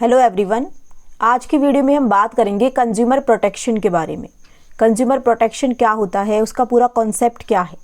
Hello everyone, आज की video में हम बात करेंगे कंज्यूमर प्रोटेक्शन के बारे में। कंज्यूमर प्रोटेक्शन क्या होता है, उसका पूरा कॉन्सेप्ट क्या है।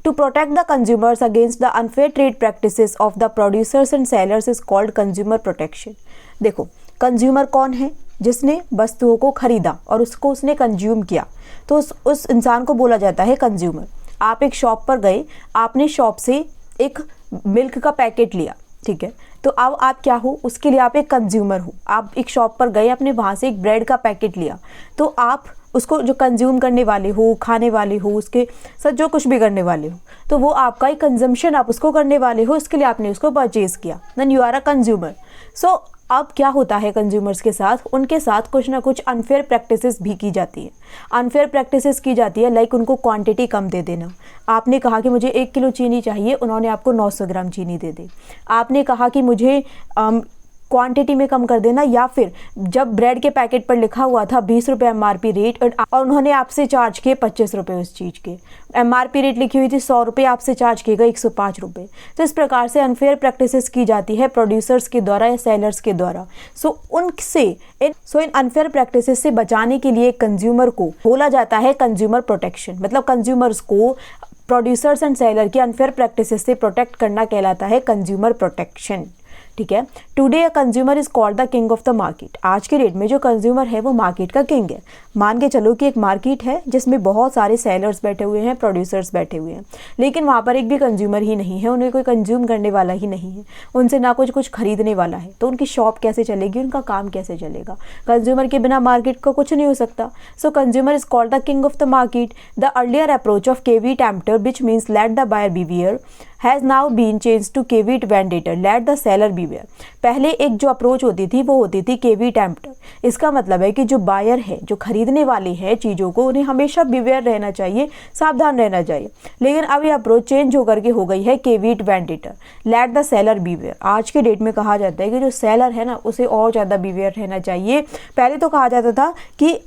To protect the consumers against the unfair trade practices of the producers and sellers is called consumer protection. देखो, कंज्यूमर कौन है? जिसने वस्तुओं को खरीदा और उसको उसने कंज्यूम किया, तो उस इंसान को बोला जाता है कंज्यूमर। आप एक शॉप पर गए, आपने शॉप से एक मिल्क का पैकेट लिया, ठीक है, तो अब आप क्या हो? उसके लिए आप एक कंज्यूमर हो। आप एक शॉप पर गए, आपने वहाँ से एक ब्रेड का पैकेट लिया, तो आप उसको जो कंज्यूम करने वाले हो, खाने वाले हो, उसके साथ जो कुछ भी करने वाले हो, तो वो आपका एक कंजम्पशन, आप उसको करने वाले हो, इसके लिए आपने उसको परचेज किया, then you are a consumer. So अब क्या होता है कंज्यूमर्स के साथ? उनके साथ कुछ ना कुछ अनफेयर प्रैक्टिसेस भी की जाती है। अनफेयर प्रैक्टिसेस की जाती है, लाइक उनको क्वांटिटी कम दे देना। आपने कहा कि मुझे 1 किलो चीनी चाहिए, उन्होंने आपको 900 ग्राम चीनी दे दी। आपने कहा कि मुझे क्वांटिटी में कम कर देना, या फिर जब ब्रेड के पैकेट पर लिखा हुआ था 20 रुपये MRP रेट और उन्होंने आपसे चार्ज किए 25 रुपये उस चीज़ के। MRP रेट लिखी हुई थी 100 रुपये, आपसे चार्ज किए गए 105 रुपये। तो इस प्रकार से अनफेयर प्रैक्टिसेस की जाती है प्रोड्यूसर्स के द्वारा या सेलर्स के द्वारा। इन अनफेयर प्रैक्टिसेस से बचाने के लिए कंज्यूमर को बोला जाता है कंज्यूमर प्रोटेक्शन। मतलब कंज्यूमर्स को प्रोड्यूसर्स एंड सेलर की अनफेयर प्रैक्टिसेस से प्रोटेक्ट करना कहलाता है कंज्यूमर प्रोटेक्शन। ठीक है। Today a consumer is called the king of the market. आज के डेट में जो कंज्यूमर है वो मार्केट का किंग है। मान के चलो कि एक मार्केट है जिसमें बहुत सारे सेलर्स बैठे हुए हैं, प्रोड्यूसर्स बैठे हुए हैं, लेकिन वहाँ पर एक भी कंज्यूमर ही नहीं है, उन्हें कोई कंज्यूम करने वाला ही नहीं है, उनसे ना कुछ खरीदने वाला है, तो उनकी शॉप कैसे चलेगी, उनका काम कैसे चलेगा? कंज्यूमर के बिना मार्केट का कुछ नहीं हो सकता। So consumer is called the king of the market. The earlier approach of caveat emptor which means let the buyer beware has now been change to caveat venditor let the seller beware. पहले एक जो approach होती थी वो होती थी केवी tempter. इसका मतलब है कि जो बायर है, जो खरीदने वाले हैं चीज़ों को, उन्हें हमेशा बीवेयर रहना चाहिए, सावधान रहना चाहिए। लेकिन अब ये अप्रोच चेंज होकर के हो गई है केवी venditor let the seller beware. आज के डेट में कहा जाता है कि जो सेलर है ना, उसे और ज़्यादा बीवेयर रहना चाहिए। पहले तो कहा जाता था कि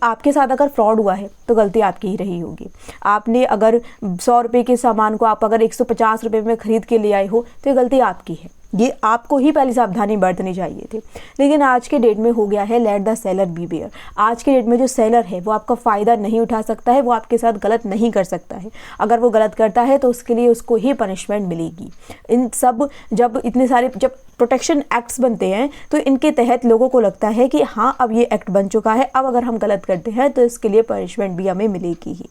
आपके साथ अगर फ्रॉड हुआ है तो गलती आपकी ही रही होगी। आपने अगर 100 रुपये के सामान को आप अगर 150 रुपये में खरीद के ले आए हो तो ये गलती आपकी है, ये आपको ही पहली सावधानी बरतनी चाहिए थी। लेकिन आज के डेट में हो गया है लेट द सेलर बीवेयर। आज के डेट में जो सेलर है वो आपका फ़ायदा नहीं उठा सकता है, वो आपके साथ गलत नहीं कर सकता है। अगर वो गलत करता है तो उसके लिए उसको ही पनिशमेंट मिलेगी। जब इतने सारे प्रोटेक्शन एक्ट्स बनते हैं तो इनके तहत लोगों को लगता है कि हाँ, अब ये एक्ट बन चुका है, अब अगर हम गलत करते हैं तो इसके लिए पनिशमेंट भी हमें मिलेगी ही।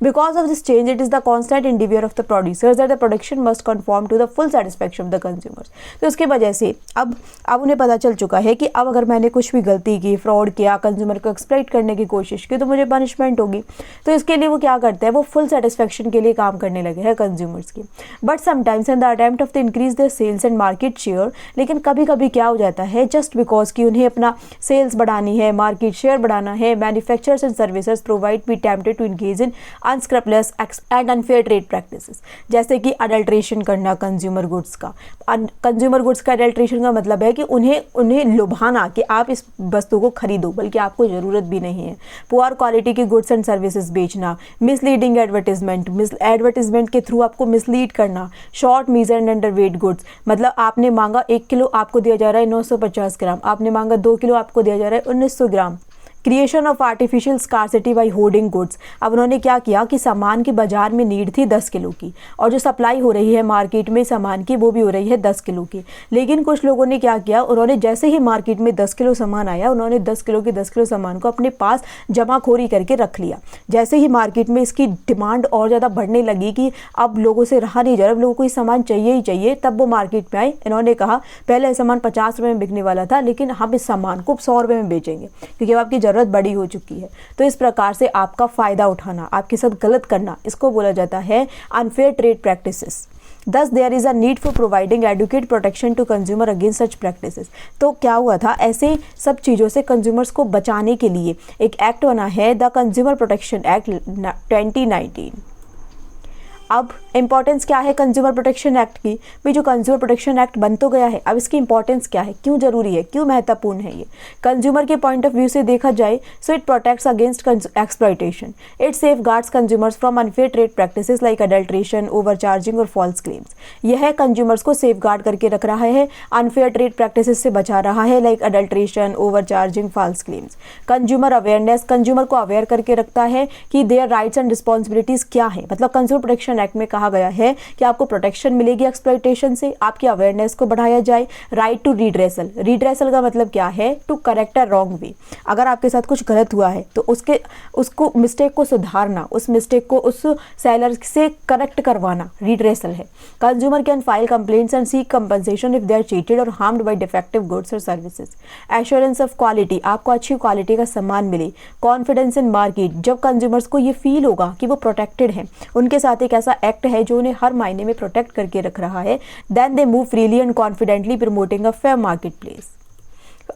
Because of this change it is the constant endeavor of the producers that the production must conform to the full satisfaction of the consumers. तो इसकी वजह से अब उन्हें पता चल चुका है कि अब अगर मैंने कुछ भी गलती की, फ्रॉड किया, कंज्यूमर को एक्सप्लॉइट करने की कोशिश की, तो मुझे पनिशमेंट होगी। तो इसके लिए वो क्या करते हैं, वो फुल सेटिस्फैक्शन के लिए काम करने लगे हैं कंज्यूमर्स की। But sometimes in the attempt of the increase the sales and market share, लेकिन कभी कभी क्या हो जाता है, जस्ट बिकॉज कि उन्हें अपना सेल्स बढ़ानी है, मार्केट शेयर बढ़ाना है, manufacturers and services provide be tempted to engage in unscrupulous and unfair trade practices. जैसे कि अडल्ट्रेशन करना कंज्यूमर गुड्स का। कंज्यूमर गुड्स का अडल्ट्रेशन का मतलब है कि उन्हें लुभाना कि आप इस वस्तु को खरीदो, बल्कि आपको ज़रूरत भी नहीं है। पुअर क्वालिटी की गुड्स एंड सर्विसेज बेचना, मिसलीडिंग एडवर्टीजमेंट के थ्रू आपको मिसलीड करना, short measure and underweight goods. मतलब आपने मांगा 1 किलो, आपको दिया जा रहा है 950 ग्राम, आपने मांगा 2 किलो, आपको दिया जा रहा है 1900 gram. Creation of artificial scarcity by hoarding goods. अब उन्होंने क्या किया कि सामान की बाजार में नीड थी 10 किलो की, और जो सप्लाई हो रही है मार्केट में सामान की वो भी हो रही है 10 किलो की। लेकिन कुछ लोगों ने क्या किया, उन्होंने जैसे ही मार्केट में 10 किलो सामान आया, उन्होंने 10 किलो सामान को अपने पास जमाखोरी करके रख लिया। जैसे ही मार्केट में इसकी डिमांड और ज़्यादा बढ़ने लगी कि अब लोगों से रहा नहीं जा रहा, अब लोगों को ये सामान चाहिए ही चाहिए, तब वो मार्केट में आए। इन्होंने कहा पहले ये सामान 50 रुपये में बिकने वाला था, लेकिन हम इस सामान को 100 रुपये में बेचेंगे क्योंकि अब आपकी ज़रूरत बड़ी हो चुकी है। तो इस प्रकार से आपका फायदा उठाना, आपके साथ गलत करना, इसको बोला जाता है unfair trade practices. Thus there is a need for providing adequate protection to consumer against such practices। तो क्या हुआ था, ऐसे सब चीज़ों से कंज्यूमर्स को बचाने के लिए एक एक्ट बना है, द कंज्यूमर प्रोटेक्शन एक्ट 2019। अब इंपॉर्टेंस क्या है कंज्यूमर प्रोटेक्शन एक्ट की? भाई जो कंज्यूमर प्रोटेक्शन एक्ट बन तो गया है, अब इसकी इंपॉर्टेंस क्या है, क्यों जरूरी है, क्यों महत्वपूर्ण है ये? कंज्यूमर के पॉइंट ऑफ व्यू से देखा जाए so it protects against exploitation, it safeguards consumers from unfair trade practices like adulteration, overcharging और फॉल्स क्लेम्स। यह कंज्यूमर्स को सेफगार्ड करके रख रहा है, अनफेयर ट्रेड प्रैक्टिसेस से बचा रहा है like adulteration, overcharging, false claims. Consumer awareness, consumer को अवेयर करके रखता है कि देयर राइट्स एंड रिस्पॉन्सिबिलिटीज क्या है। मतलब कंज्यूमर प्रोटेक्शन एक्ट में कहा गया है कि आपको प्रोटेक्शन मिलेगी एक्सप्लॉयटेशन से, आपकी अवेयरनेस को बढ़ाया जाए। राइट टू रीड्रेसल, रीड्रेसल का मतलब क्या है? To correct a wrong way. अगर आपके साथ कुछ गलत हुआ है तो उसको मिस्टेक को सुधारना, उस मिस्टेक को उस सेलर से करेक्ट करवाना रीड्रेसल है। Consumer can file complaints and seek compensation if they are cheated और हार्म्ड बाय डिफेक्टिव गुड्स और सर्विसेज। एश्योरेंस ऑफ क्वालिटी, आपको अच्छी क्वालिटी का सामान मिले। कॉन्फिडेंस इन मार्केट, जब कंज्यूमर्स को ये फील होगा कि वो प्रोटेक्टेड है, उनके साथ एक ऐसा एक्ट है जो उन्हें हर महीने में प्रोटेक्ट करके रख रहा है, then they move freely and confidently promoting a fair market place.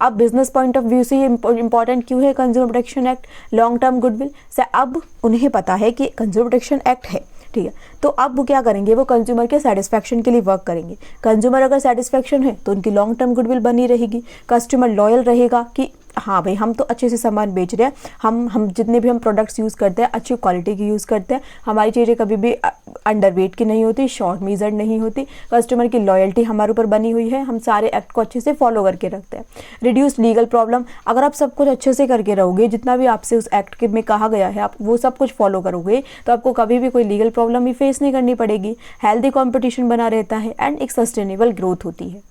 अब बिजनेस पॉइंट ऑफ व्यू से ये इंपॉर्टेंट क्यों है consumer protection act? Long term goodwill से अब उन्हें पता है कि कंज्यूमर प्रोटेक्शन एक्ट है, ठीक है, तो अब वो क्या करेंगे? वो कंज्यूमर के सेटिस्फैक्शन के लिए वर्क करेंगे। कंज्यूमर अगर सेटिस्फैक्शन है तो उनकी लॉन्ग टर्म गुडविल बनी रहेगी, कस्टमर लॉयल रहेगा कि हाँ भाई हम तो अच्छे से सामान बेच रहे हैं, हम जितने भी हम प्रोडक्ट्स यूज़ करते हैं अच्छी क्वालिटी की यूज़ करते हैं, हमारी चीज़ें कभी भी अंडरवेट की नहीं होती, शॉर्ट मीजर्ड नहीं होती, कस्टमर की लॉयल्टी हमारे ऊपर बनी हुई है, हम सारे एक्ट को अच्छे से फॉलो करके रखते हैं। रिड्यूस लीगल प्रॉब्लम, अगर आप सब कुछ अच्छे से करके रहोगे, जितना भी आपसे उस एक्ट में कहा गया है आप वो सब कुछ फॉलो करोगे तो आपको कभी भी कोई लीगल प्रॉब्लम ही फेस नहीं करनी पड़ेगी। हेल्दी कॉम्पिटिशन बना रहता है एंड एक सस्टेनेबल ग्रोथ होती है।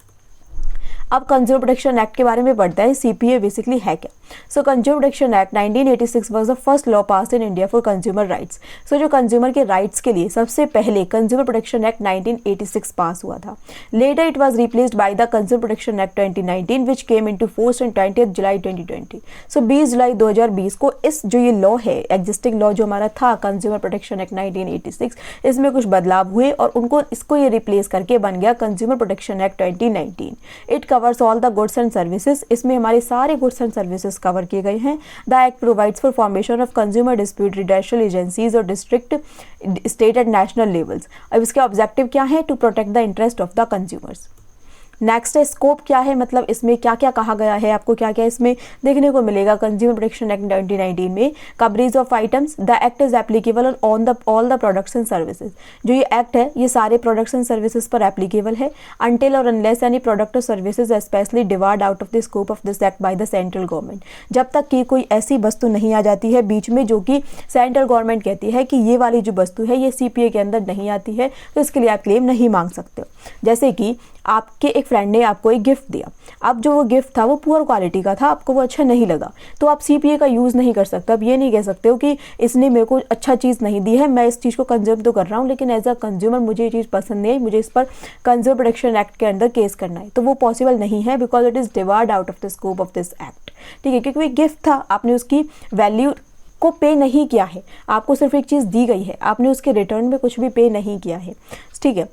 अब कंज्यूमर प्रोटेक्शन एक्ट के बारे में पढ़ते हैं, सीपीए बेसिकली है क्या? So consumer protection act 1986 was the first law passed in India for consumer rights. So जो कंज्यूमर के राइट्स के लिए सबसे पहले कंज्यूमर प्रोटेक्शन एक्ट 1986 पास हुआ था। Later it was replaced by the consumer protection act 2019 which came into force on 20 July 2020। So 20 जुलाई 2020 को इस जो ये लॉ है, एग्जिस्टिंग लॉ जो हमारा था कंज्यूमर प्रोटेक्शन एक्ट 1986, इसमें कुछ बदलाव हुए और उनको इसको ये रिप्लेस करके बन गया consumer protection act 2019। It covers all the goods and services, इसमें हमारे सारे गुड्स एंड सर्विसेज कवर किए गए हैं। The act provides for formation of consumer dispute redressal agencies और district, state and national levels. अब इसके ऑब्जेक्टिव क्या है? To protect the interest of the consumers. Next है स्कोप क्या है, मतलब इसमें क्या क्या कहा गया है, आपको क्या क्या इसमें देखने को मिलेगा कंज्यूमर प्रोटेक्शन एक्ट 2019 में। Coverage of items, the act is applicable on the all the products and services. जो ये एक्ट है ये सारे प्रोडक्ट्स एंड सर्विसेज पर एप्लीकेबल है अनटिल और अनलेस एनी प्रोडक्ट और services specially divide out of the scope of this act by the central government. जब तक कि कोई ऐसी वस्तु नहीं आ जाती है बीच में जो कि सेंट्रल गवर्नमेंट कहती है कि ये वाली जो वस्तु है ये सीपीए के अंदर नहीं आती है, तो इसके लिए आप क्लेम नहीं मांग सकते हो। जैसे कि आपके एक फ्रेंड ने आपको एक गिफ्ट दिया, अब जो वो गिफ्ट था वो पुअर क्वालिटी का था, आपको वो अच्छा नहीं लगा, तो आप सीपीए का यूज़ नहीं कर सकते। अब ये नहीं कह सकते हो कि इसने मेरे को अच्छा चीज़ नहीं दी है, मैं इस चीज़ को कंज्यूम तो कर रहा हूँ लेकिन एज अ कंज्यूमर मुझे ये चीज़ पसंद नहीं है, मुझे इस पर कंज्यूमर प्रोटेक्शन एक्ट के अंदर केस करना है, तो वो पॉसिबल नहीं है because it is divide out of the scope of this act. ठीक है, क्योंकि गिफ्ट था, आपने उसकी वैल्यू को पे नहीं किया है, आपको सिर्फ एक चीज़ दी गई है, आपने उसके रिटर्न में कुछ भी पे नहीं किया है। ठीक है,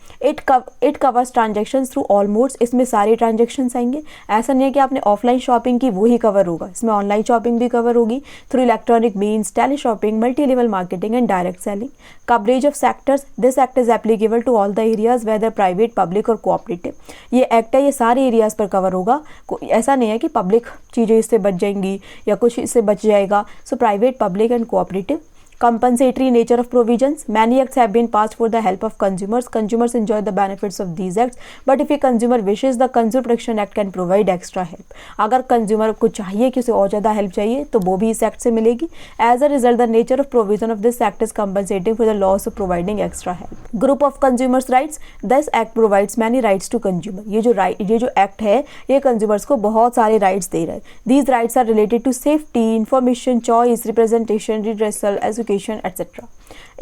it covers transactions through all modes, इसमें सारे ट्रांजेक्शंस आएंगे। ऐसा नहीं है कि आपने ऑफलाइन शॉपिंग की वो ही कवर होगा, इसमें ऑनलाइन शॉपिंग भी कवर होगी through electronic means, tele shopping, multi level marketing and direct selling. Coverage of sectors, this act is applicable to all the areas whether private, public और cooperative. ये act है, ये सारे areas पर cover होगा, ऐसा नहीं है कि पब्लिक चीज़ें इससे बच जाएंगी या कुछ इससे बच जाएगा। So private, public and cooperative. Compensatory nature of provisions, many acts have been passed for the help of consumers. Consumers enjoy the benefits of these acts, but if a consumer wishes, the Consumer Protection Act can provide extra help. अगर consumer को चाहिए कि उसे और ज़्यादा help चाहिए तो वो भी इस एक्ट से मिलेगी। As a result, the nature of provision of this act is compensating for the loss of providing extra help. Group of consumers' rights, this act provides many rights to consumer. ये जो act है ये consumers को बहुत सारे rights दे रहा है। These rights are related to safety, information, choice, representation, redressal, education, etc.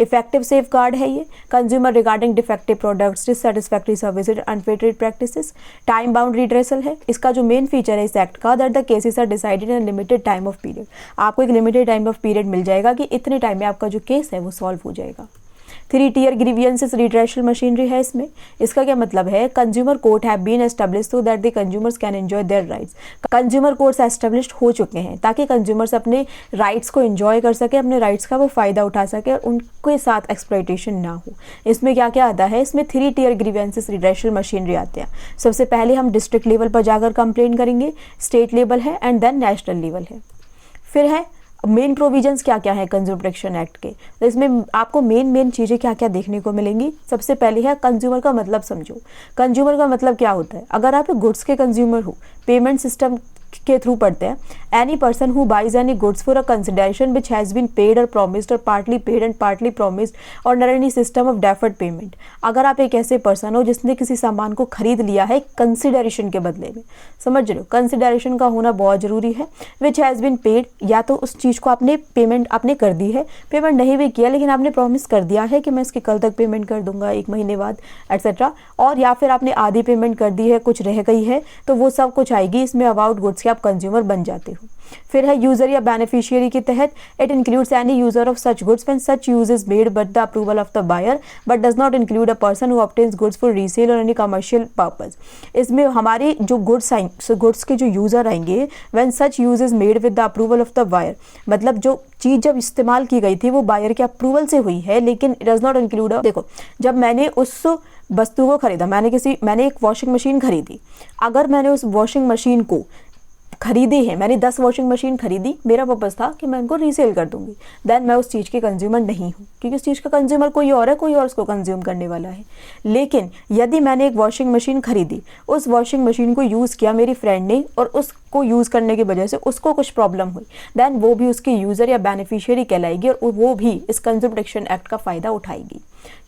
Effective safeguard है ये consumer regarding defective products, dissatisfactory services, unfair trade practices. Time bound redressal है, इसका जो मेन फीचर है इस एक्ट का, that the cases are decided in limited time of period. आपको एक लिमिटेड टाइम ऑफ पीरियड मिल जाएगा कि इतने टाइम में आपका जो केस है वो सॉल्व हो जाएगा। 3 टियर ग्रीवियंसेस रिड्रेशल मशीनरी है इसमें। इसका क्या मतलब है, consumer court have been established so that the consumers can enjoy their rights. Consumer courts established हो चुके हैं ताकि कंज्यूमर्स अपने राइट्स को एंजॉय कर सके, अपने राइट्स का वो फ़ायदा उठा सके और उनके साथ एक्सप्लॉयटेशन ना हो। इसमें क्या क्या आता है, इसमें 3 टियर ग्रीवेंसेस रिड्रेशल मशीनरी आते हैं। सबसे पहले हम डिस्ट्रिक्ट लेवल पर जाकर कंप्लेंट करेंगे, स्टेट लेवल है एंड देन नेशनल लेवल है। फिर है मेन प्रोविजंस क्या क्या है कंज्यूमर प्रोटेक्शन एक्ट के, तो इसमें आपको मेन चीज़ें क्या क्या देखने को मिलेंगी। सबसे पहले है कंज्यूमर का मतलब समझो। कंज्यूमर का मतलब क्या होता है, अगर आप गुड्स के कंज्यूमर हो, पेमेंट सिस्टम के थ्रू पढ़ते हैं, any person who buys any goods for a consideration which has been paid और प्रोमिस्ड और partly paid and partly promised और under any system of deferred payment. अगर आप एक ऐसे पर्सन हो जिसने किसी सामान को खरीद लिया है कंसिडरेशन के बदले में, समझ रहे हो, कंसिडरेशन का होना बहुत जरूरी है। विच हैज़ बीन पेड, या तो उस चीज़ को आपने पेमेंट आपने कर दी है, पेमेंट नहीं भी किया लेकिन आपने प्रॉमिस कर दिया है कि मैं इसके कल तक पेमेंट कर दूंगा, 1 महीने बाद एटसेट्रा, और या फिर आपने आधी पेमेंट कर दी है, कुछ रह गई है, तो वो सब कुछ आएगी इसमें अबाउट गुड्स के आप कंज्यूमर बन जाते हो। फिर है यूजर या बेनिफिशियरी के तहत, it includes any user of such goods when such use is made but the approval of the buyer but does not include a person who obtains goods for resale और any commercial purpose. इसमें हमारे जो goods के जो user आएंगे, when such use is made with the approval of the buyer, मतलब जो चीज़ जब इस्तेमाल की गई थी वो बायर के अप्रूवल से हुई है, लेकिन इट डज नॉट इंक्लूड। देखो, जब मैंने उस वस्तु को खरीदा, मैंने एक वॉशिंग मशीन खरीदी, अगर मैंने उस वॉशिंग मशीन को खरीदी है, मैंने 10 वॉशिंग मशीन खरीदी, मेरा पर्पज़ था कि मैं उनको रीसेल कर दूंगी, देन मैं उस चीज़ के कंज्यूमर नहीं हूँ, क्योंकि उस चीज़ का कंज्यूमर कोई और है, कोई और उसको कंज्यूम करने वाला है। लेकिन यदि मैंने एक वॉशिंग मशीन खरीदी, उस वॉशिंग मशीन को यूज़ किया मेरी फ्रेंड ने और उसको यूज़ करने की वजह से उसको कुछ प्रॉब्लम हुई, देन वो भी उसकी यूज़र या बेनिफिशियरी कहलाएगी और वो भी इस कंज्यूमर प्रोटेक्शन एक्ट का फ़ायदा उठाएगी।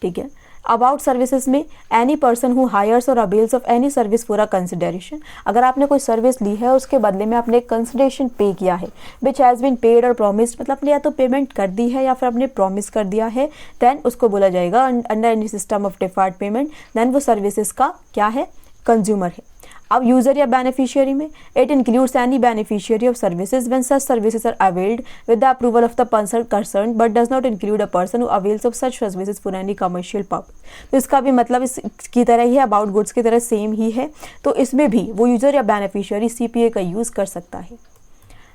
ठीक है। अबाउट सर्विसेज में, एनी पर्सन हु हायर्स और avails of any service for a consideration, अगर आपने कोई सर्विस ली है उसके बदले में आपने एक कंसिडरेशन पे किया है, विच हैज़ बीन पेड और प्रोमिस्ड, मतलब आपने या तो पेमेंट कर दी है या फिर आपने प्रॉमिस कर दिया है, देन उसको बोला जाएगा under any system of deferred payment, then वो सर्विसेज का क्या है, कंज्यूमर है। अब यूजर या बेनिफिशियरी में, it includes any beneficiary of services when such services are availed with the approval of the person concerned but does not include a person who avails of such services for any commercial purpose. तो इसका भी मतलब इसकी तरह ही है, about goods की तरह same ही है, तो इसमें भी वो यूजर या बेनिफिशियरी CPA का यूज़ कर सकता है।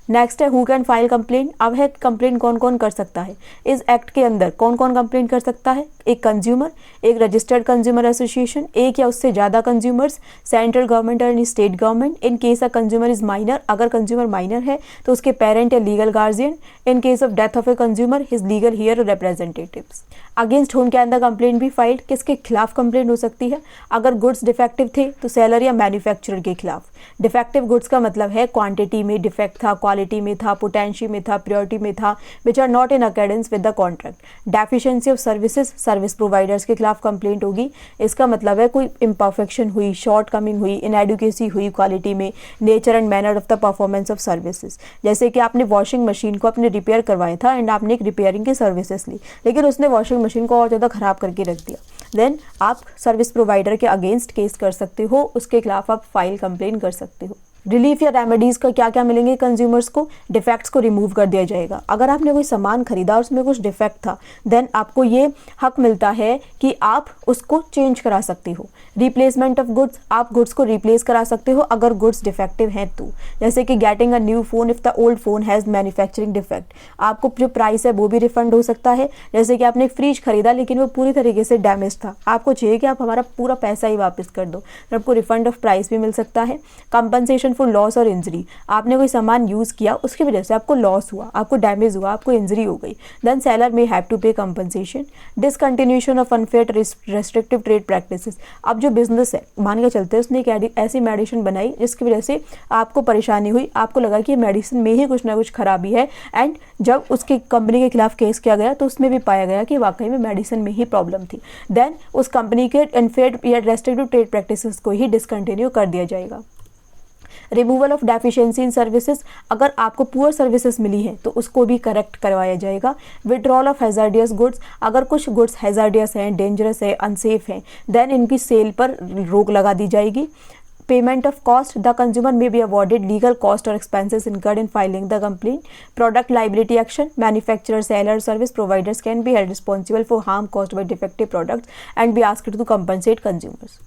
नेक्स्ट है हु कैन फाइल कंप्लेंट। अब है कंप्लेंट कौन कौन कर सकता है, इस एक्ट के अंदर कौन कौन कंप्लेंट कर सकता है, एक कंज्यूमर, एक रजिस्टर्ड कंज्यूमर एसोसिएशन, एक या उससे ज़्यादा कंज्यूमर्स, सेंट्रल गवर्नमेंट और state government, in case a consumer is minor, अगर कंज्यूमर माइनर है तो उसके पेरेंट या legal guardian, in case of death of a consumer his legal here representatives. Against whom के अंदर कंप्लेंट भी फाइल्ड, किसके खिलाफ कंप्लेंट हो सकती है, अगर गुड्स डिफेक्टिव थे तो सेलर या मैन्युफैक्चरर के खिलाफ। डिफेक्टिव गुड्स का मतलब है क्वांटिटी में डिफेक्ट था, क्वालिटी में था, पोटेंशी में था, प्योरिटी में था, which are not in accordance with the contract. Deficiency of services, service providers के खिलाफ कंप्लेंट होगी, इसका मतलब है कोई इम्परफेक्शन हुई, शॉर्ट कमिंग हुई, इनएडुकेसी हुई क्वालिटी में, nature and manner of the performance of services. जैसे कि आपने वॉशिंग मशीन को आपने रिपेयर करवाया था एंड आपने एक रिपेयरिंग की सर्विसेज ली, लेकिन उसने वॉशिंग मशीन को और ज़्यादा ख़राब करके रख दिया, देन आप सर्विस प्रोवाइडर के अगेंस्ट केस कर सकते हो, उसके खिलाफ आप फाइल कंप्लेन कर सकते हो। रिलीफ या रेमेडीज़ का क्या क्या मिलेंगे कंज्यूमर्स को, डिफेक्ट्स को रिमूव कर दिया जाएगा। अगर आपने कोई सामान खरीदा और उसमें कुछ डिफेक्ट था, देन आपको ये हक मिलता है कि आप उसको चेंज करा सकते हो। रिप्लेसमेंट ऑफ गुड्स, आप गुड्स को रिप्लेस करा सकते हो अगर गुड्स डिफेक्टिव हैं तो, जैसे कि getting a new phone if the old phone has manufacturing defect, आपको जो प्राइस है वो भी रिफंड हो सकता है। जैसे कि आपने एक फ्रिज खरीदा लेकिन वो पूरी तरीके से डैमेज था, आपको चाहिए कि आप हमारा पूरा पैसा ही वापस कर दो, तो आपको रिफंड ऑफ प्राइस भी मिल सकता है। कंपनसेशन फॉर लॉस और इंजरी, आपने कोई सामान यूज़ किया उसकी वजह से आपको लॉस हुआ, आपको डैमेज हुआ, आपको इंजरी हो गई, देन सेलर में हैव टू पे compensation. Discontinuation of unfair restrictive trade practices, अब जो बिजनेस है मान के चलते हैं उसने एक ऐसी मेडिसिन बनाई जिसकी वजह से आपको परेशानी हुई, आपको लगा कि मेडिसिन में ही कुछ ना कुछ खराबी है, एंड जब उसकी कंपनी के खिलाफ केस किया गया तो उसमें भी पाया गया कि वाकई में मेडिसिन में ही प्रॉब्लम थी, देन उस कंपनी के अनफेयर या रेस्ट्रिक्टिव ट्रेड प्रैक्टिसेस को ही डिसकंटिन्यू कर दिया जाएगा। Removal of deficiency in services, अगर आपको पुअर सर्विसेज मिली है तो उसको भी करेक्ट करवाया जाएगा। विड्रॉल ऑफ हैजार्डियस गुड्स, अगर कुछ गुड्स हैजार्डियस हैं, डेंजरस है, अनसेफ हैं, देन इनकी सेल पर रोक लगा दी जाएगी। payment of cost, the consumer may be awarded legal cost or expenses incurred in filing the complaint. Product liability action, manufacturer, seller, service providers can be held responsible for harm caused by defective products and be asked to compensate consumers.